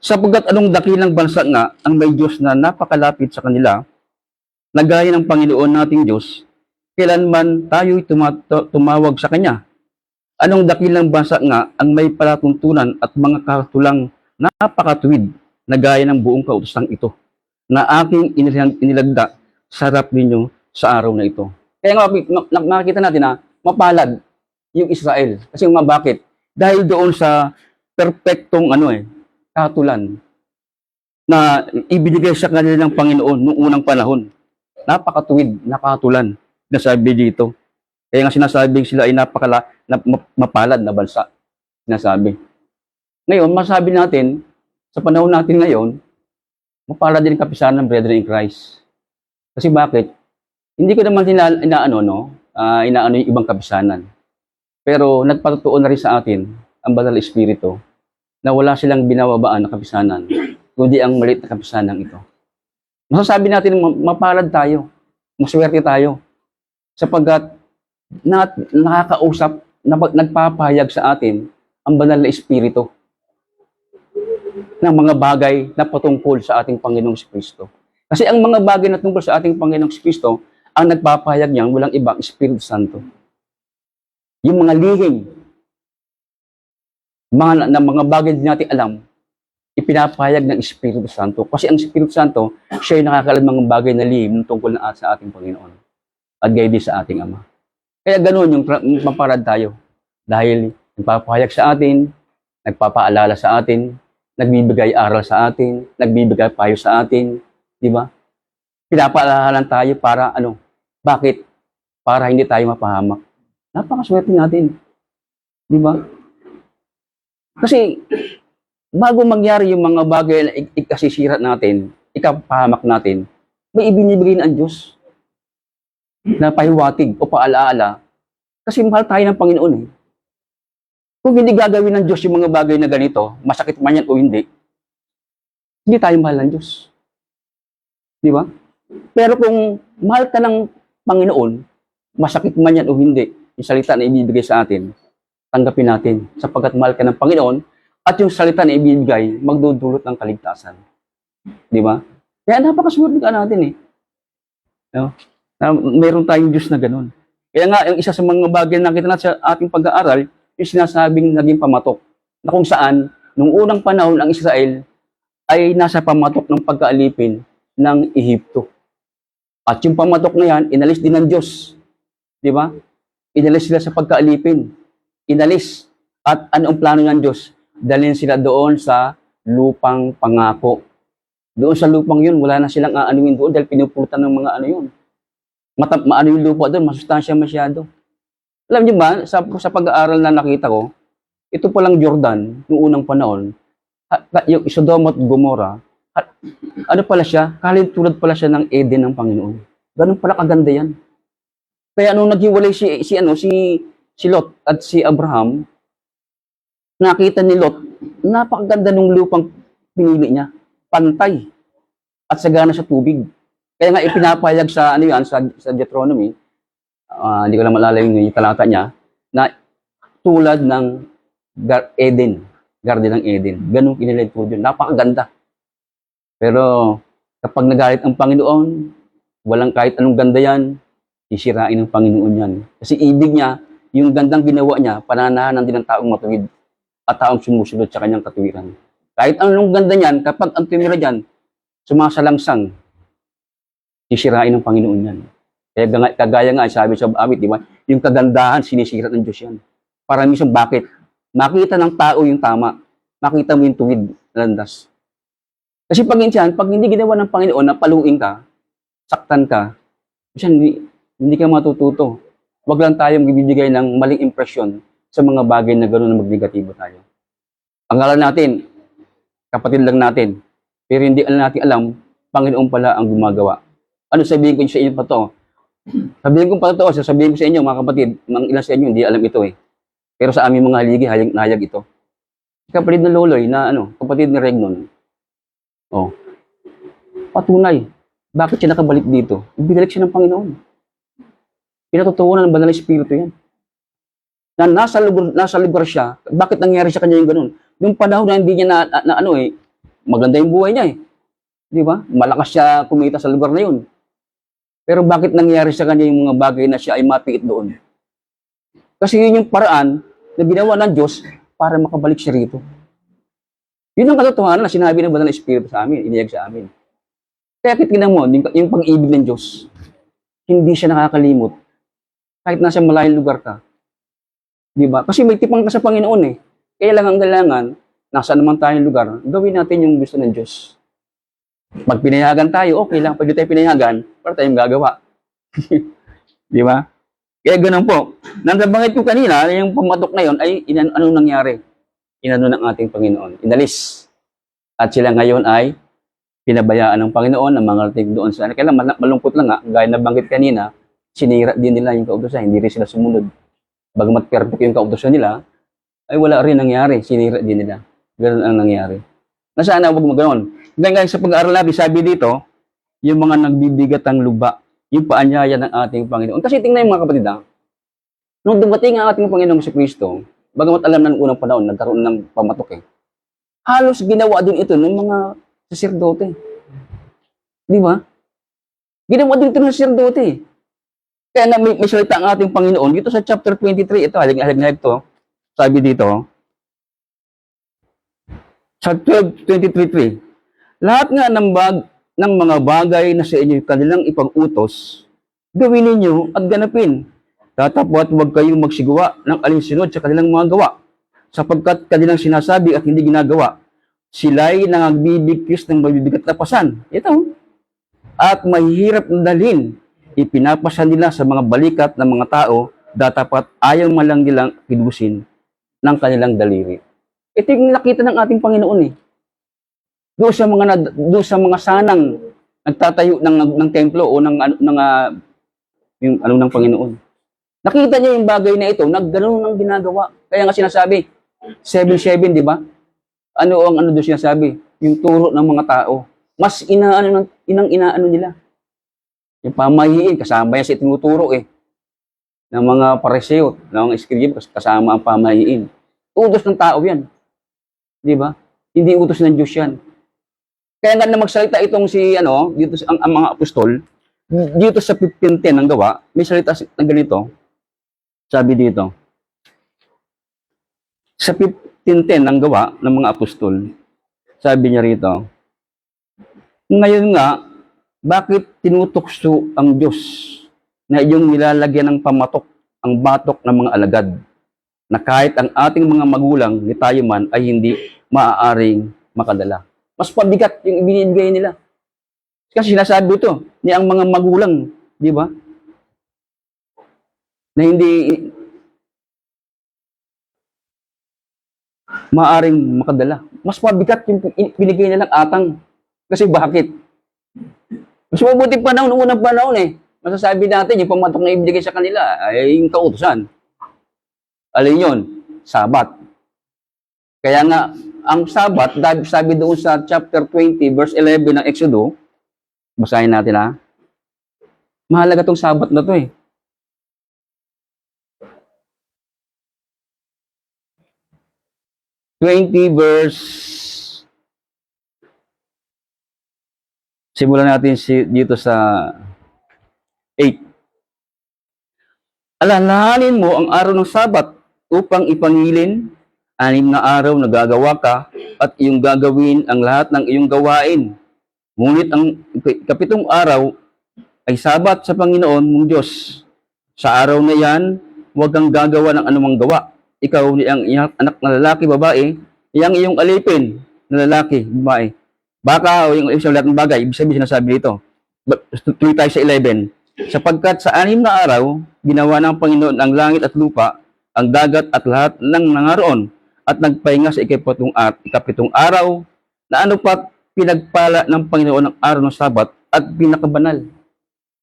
sapagkat anong dakilang bansa nga ang may Diyos na napakalapit sa kanila, na gaya ng Panginoon nating Diyos, kailanman tayo'y tumawag sa Kanya. Anong dakilang bansa nga ang may palatuntunan at mga katulang napakatuwid na gaya ng buong kautosang ito, na aking inilagda sa harap ninyo sa araw na ito. Kaya nga makikita natin na mapalad yung Israel. Kasi bakit? Dahil doon sa perpektong katulan na ibinigay sa kanila ng Panginoon noong unang panahon. Napakatuwid, nakatulan na sabi dito. Kaya nga sinasabing sila ay mapalad na bansa. Sinasabi. Ngayon, masabi natin, sa panahon natin ngayon, mapalad din kapisanan ng Brethren in Christ. Kasi bakit? Hindi ko naman inaano yung ibang kapisanan. Pero nagpatutuon na rin sa atin ang Banal na Espiritu na wala silang binababaan na kapisanan, kundi ang maliit na kapisanan ito. Masasabi natin mapalad tayo, maswerte tayo, sapagkat nakakausap, nagpapahayag sa atin ang Banal na Espiritu ng mga bagay na patungkol sa ating Panginoong Kristo. Kasi ang mga bagay na tungkol sa ating Panginoong Kristo, ang nagpapahayag niyan, walang ibang Espiritu Santo. Yung mga lihim, mga bagay din natin alam, ipinapahayag ng Espiritu Santo. Kasi ang Espiritu Santo, siya yung nakakaalam ng mga bagay na lihim tungkol na sa ating Panginoon at gayon din sa ating Ama. Kaya ganoon yung maparad tayo. Dahil nagpapahayag sa atin, nagpapaalala sa atin, nagbibigay aral sa atin, nagbibigay payo sa atin, di ba? Pinapaalalan tayo para ano? Bakit? Para hindi tayo mapahamak. Napakaswerte natin. Di ba? Kasi bago mangyari yung mga bagay na ikasisira natin, ikapahamak natin, may ibinibigay na ang Diyos na pahiwatig o paalaala. Kasi mahal tayo ng Panginoon eh. Kung hindi gagawin ng Diyos yung mga bagay na ganito, masakit man yan o hindi tayo mahal ng Diyos. Di ba? Pero kung mahal ka ng Panginoon, masakit man yan o hindi, yung salita na ibibigay sa atin, tanggapin natin. Sapagkat mahal ka ng Panginoon, at yung salita na ibibigay, magdudulot ng kaligtasan. Di ba? Kaya napakaswerte ka natin eh. No? Na mayroon tayong Diyos na ganun. Kaya nga, yung isa sa mga bagay na nakita natin sa ating pag-aaral, yung sinasabing naging pamatok. Na kung saan, nung unang panahon, ang Israel ay nasa pamatok ng pagkaalipin ng Ehipto. At yung pamatok na yan, inalis din ng Diyos. Di ba? Inalis sila sa pagkaalipin. Inalis. At ano ang plano ng Diyos? Dalhin sila doon sa lupang pangako. Doon sa lupang yun, wala na silang aanuin doon dahil pinupulutan ng mga ano yun. Maano yung lupa doon, masustansya masyado. Alam niyo ba, sa pag-aaral na nakita ko, ito palang Jordan, noong unang panahon, yung Sodom at Gomorrah, ano pala siya? Tulad pala siya ng Eden ng Panginoon. Ganun pala kaganda yan. Kaya nung naghiwalay si Lot at si Abraham, nakita ni Lot, napakaganda ng lupang pinili niya. Pantay. At sagana sa tubig. Kaya nga ipinapayag sa sa Deuteronomy, hindi ko lang malala yung talata niya, na tulad ng Eden, Garden ng Eden. Ganun kinilig po yun. Napakaganda. Pero kapag nagalit ang Panginoon, walang kahit anong ganda yan, sisirain ng Panginoon yan. Kasi ibig niya, yung gandang ginawa niya, pananahanan din ng taong matuwid at taong sumusunod sa kanyang katuwiran. Kahit anong ganda niyan, kapag ang tumira dyan, sumasalangsang, sisirain ng Panginoon yan. Kaya kagaya nga, sabi sa awit, di ba? Yung kagandahan, sinisira ng Diyos yan. Para minsan, bakit? Makita ng tao yung tama. Makita mo yung tuwid na landas. Kasi pag hindi ginawa ng Panginoon na paluin ka, saktan ka, minsan hindi ka matututo. Huwag lang tayong ibibigay ng maling impresyon sa mga bagay na gano'n na magnegatibo tayo. Ang alam natin, kapatid lang natin, pero hindi natin alam, Panginoon pala ang gumagawa. Ano sabihin ko sa inyo pa to? Sabihin ko pa to, sasabihin ko sa inyo, mga kapatid, mga ilan sa inyo, hindi alam ito eh. Pero sa aming mga haligi, hayag ito. Kapatid na Loloy, kapatid ni Regnon, patunay. Bakit siya nakabalik dito? Ibinalik siya ng Panginoon. Pinatutuunan ng Banal na Espiritu yan. Na nasa lugar siya, bakit nangyari sa kanya yung ganun? Nung panahon na hindi niya maganda yung buhay niya eh. Di ba? Malakas siya kumita sa lugar na yun. Pero bakit nangyari sa kanya yung mga bagay na siya ay mapiit doon? Kasi yun yung paraan na ginawa ng Diyos para makabalik siya rito. Yun ang katotohanan na sinabi ng Banal na Espiritu sa amin, iniyag sa amin. Kaya tingnan mo, yung pag-ibig ng Diyos, hindi siya nakakalimot. Kahit nasa malayong lugar ka. Di ba? Kasi may tipang ka sa Panginoon eh. Kaya lang ang kailangan, nasa naman tayong lugar, gawin natin yung gusto ng Diyos. Pag pinayagan tayo, okay lang. Pag di tayo pinayagan, para tayong gagawa. Di ba? Kaya ganun po. Nabanggit ko kanina, yung pamatok na yun, ay anong nangyari? Inano ng ating Panginoon. Inalis. At sila ngayon ay pinabayaan ng Panginoon ang mga rating doon sa kaya malungkot lang nga, gaya na banggit kanina, sinira din nila yung kautusan, hindi rin sila sumunod. Bagamat perfect yung kautusan nila, ay wala rin nangyari, sinira din nila. Ganun ang nangyari. Nasaan na huwag mo ganoon? Ngayon sa pag-aaral natin, sabi dito, yung mga nagbibigat ang luba, yung paanyaya ng ating Panginoon. Kasi tingnan yung mga kapatid, nung dumating ang ating Panginoong Kristo, bagamat alam na ng unang panahon, nagkaroon ng pamatok eh, halos ginawa din ito ng mga saserdote. Di ba? Ginawa din ito ng saserdote. Kaya na may salita ang ating Panginoon. Dito sa chapter 23, ito, halig-halig to, sabi dito, Sa 12:23, lahat nga ng mga bagay na sa inyo kanilang ipag-utos, gawin ninyo at ganapin. Datapwat huwag kayong magsigawa ng alinsunod sa kanilang mga gawa, sapagkat kanilang sinasabi at hindi ginagawa, sila'y nangagbibigkis ng mabibigat na pasan. Ito. At mahihirap na dalhin, ipinapasan nila sa mga balikat ng mga tao, datapat ayaw man lang nilang kilusin ng kanilang daliri. Ito yung nakita ng ating Panginoon eh. Doon sa mga sanang nagtatayo ng templo o yung ng Panginoon. Nakita niya yung bagay na ito, nagganon ng ginagawa. Kaya nga sinasabi, 7-7, di ba? Ano doon sinasabi? Yung turo ng mga tao. Mas inaano nila. Yung pamahiin, kasama yan sa tinuturo eh. Ng mga pareseo, ng mga eskribyo, kasama ang pamahiin. Utos ng tao yan. Di ba? Hindi utos ng Diyos yan. Kaya nga na magsalita itong dito ang mga apostol, dito sa 15:10 ng gawa, may salita na ganito. Sabi dito, sa 15:10 ng gawa ng mga apostol, sabi niya rito, ngayon nga, bakit tinutokso ang Diyos na iyong nilalagyan ng pamatok ang batok ng mga alagad, na kahit ang ating mga magulang ni tayo man ay hindi maaaring makadala. Mas pabigat yung ibinibigay nila. Kasi sinasabi ito ni ang mga magulang, di ba? Na hindi maaaring makadala. Mas pabigat yung binigay nilang atang. Kasi bakit? Mas mabuti panahon, unang panahon eh. Masasabi natin, yung pamatok na ibigay sa kanila ay yung kautusan. Alin yun? Sabat. Kaya nga, ang Sabat, sabi doon sa chapter 20, verse 11 ng Exodo, basahin natin ha. Mahalaga tong Sabat na to eh. Simulan natin dito sa 8. Alalahanin mo ang araw ng Sabat upang ipangilin, 6 na araw na gagawa ka at iyong gagawin ang lahat ng iyong gawain. Ngunit ang 7 araw ay Sabat sa Panginoon mong Diyos. Sa araw na yan, huwag kang gagawa ng anumang gawa. Ikaw ni ang iyong anak na lalaki, babae, iyang iyong alipin na lalaki, babae. Baka o yung isang lahat ng bagay, ibig sabihin sinasabi dito. Tuloy tayo sa 11. Sapagkat sa 6 na araw, ginawa ng Panginoon ang langit at lupa, ang dagat at lahat ng nangaroon, at nagpahinga sa 7 araw, na ano pa pinagpala ng Panginoon ang araw ng Sabat at pinakabanal.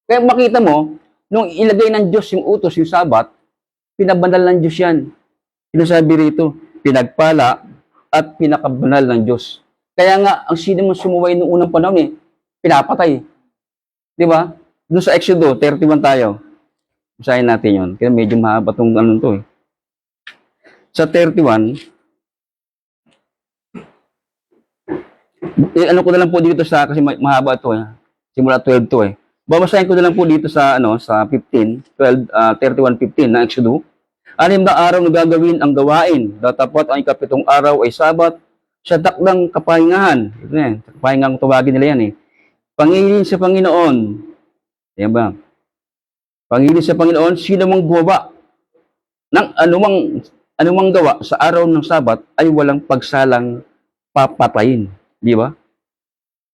Kaya makita mo, nung ilagay ng Diyos yung utos, yung Sabat, pinabanal ng Diyos yan. Sinasabi rito, pinagpala at pinakabanal ng Diyos. Kaya nga, ang sino man sumuway noong unang panahon pinapatay. Di ba? Doon sa Exodo 31 tayo. Basahin natin yun. Kaya medyo mahaba itong to eh. Sa 31, ano ko na lang po dito kasi mahaba ito eh. Simula 12 to eh. Babasahin ko na lang po dito sa sa 31:15 na Exodo. 6 na araw na gagawin ang gawain. Datapot ang 7 araw ay Sabat sa takdang kapahingahan. Ito na kapahingang tawagin nila yan eh. Pangilin sa Panginoon. Yan ba? Pangilin sa Panginoon, sino mang gumawa ng anumang gawa sa araw ng Sabat ay walang pagsalang papatayin. Di ba?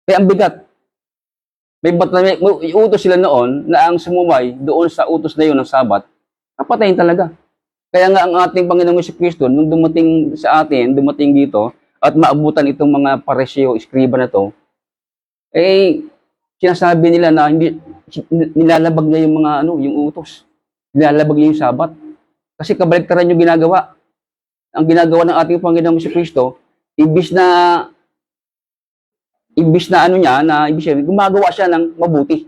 Kaya ang bigat. May utos sila noon na ang sumuway doon sa utos na yun ng Sabat, papatayin talaga. Kaya nga ang ating Panginoong Jesucristo, nung dumating dito, at maabutan itong mga paresyo, iskriba na to, sinasabi nila na hindi nilalabag niya yung mga yung utos. Nilalabag niya yung Sabat. Kasi kabaligtaran yung ginagawa. Ang ginagawa ng ating Panginoong Jesucristo, ibis na gumagawa siya ng mabuti.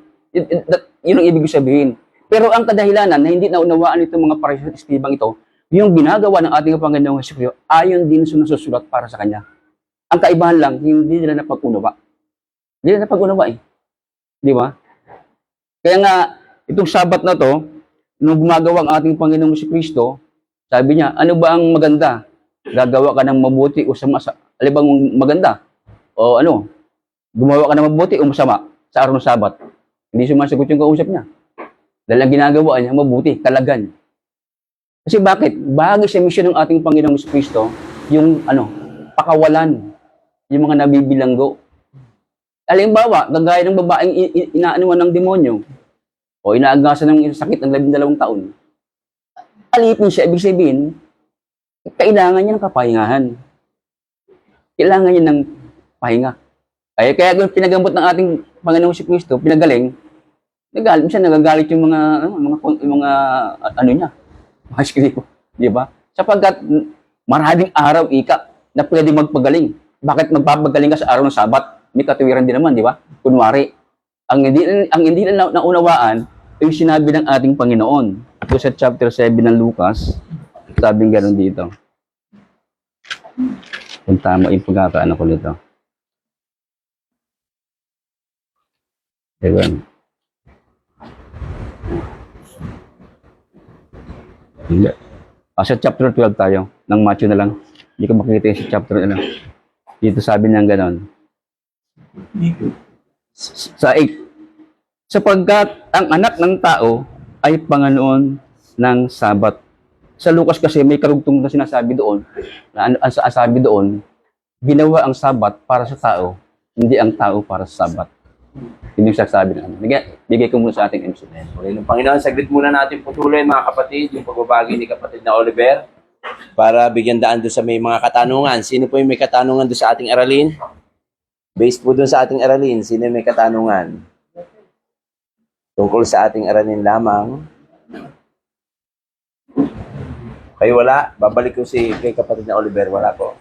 Yun ang ibig sabihin. Pero ang kadahilanan na hindi naunawaan itong mga paresyo at iskribang ito, yung ginagawa ng ating Panginoong Jesucristo, ayon din sa nasusulat para sa Kanya. Ang kaibahan lang, hindi nila napag-unawa. Hindi nila napag-unawa eh. Di ba? Kaya nga, itong Sabat na to, nung gumagawa ang ating Panginoong Jesucristo, sabi niya, ano ba ang maganda? gagawa ka ng mabuti o sama sa alibang maganda o ano, gumawa ka ng mabuti o masama sa araw ng Sabat. Hindi sumasagot yung kausap niya. Dahil ang ginagawa niya, mabuti, kalagan. Kasi bakit? Bahagi sa mission ng ating Panginoong Kristo, yung ano, pakawalan, yung mga nabibilanggo. Halimbawa, gagaya ng babaeng inaanuan ng demonyo o inaagasan ng sakit ng 12 taon. Alipin siya, ibig sabihin, kailangan niya ng kapahingahan. Kailangan niya ng pahinga. Kaya kung pinagamot ng ating Panginoong si Kristo, pinagaling, minsan nagagalit yung mga ano niya, mga skripo, di ba? Sapagkat maraming araw na pwede magpagaling. Bakit magpapagaling ka sa araw ng Sabat? May katuwiran din naman, di ba? Kunwari, ang hindi na naunawaan ay yung sinabi ng ating Panginoon. Ito sa chapter 7 ng Lucas, sabing gano'n dito. Kung tama yung pagkakaano ko nito. Ewan. Hindi. Sa chapter 12 tayo, ng Matthew na lang. Hindi ko makikita yung sa chapter na lang. Dito sabi niya gano'n. Sa 8. Sapagkat ang anak ng tao ay Panginoon ng Sabat. Sa Lucas kasi may karugtong na sinasabi doon, na ang sabi doon, ginawa ang Sabat para sa tao, hindi ang tao para sa Sabat. Hindi yung sasabi na ano. Bigay ko muna sa ating MC. Okay, ng Panginoon, saglit muna natin putuloy mga kapatid, yung pagbabagi ni kapatid na Oliver para bigyan daan doon sa may mga katanungan. Sino po yung may katanungan doon sa ating aralin? Based po doon sa ating aralin, sino yung may katanungan? Tungkol sa ating aralin lamang. Kayo wala? Babalik ko kay kapatid na Oliver. Wala po.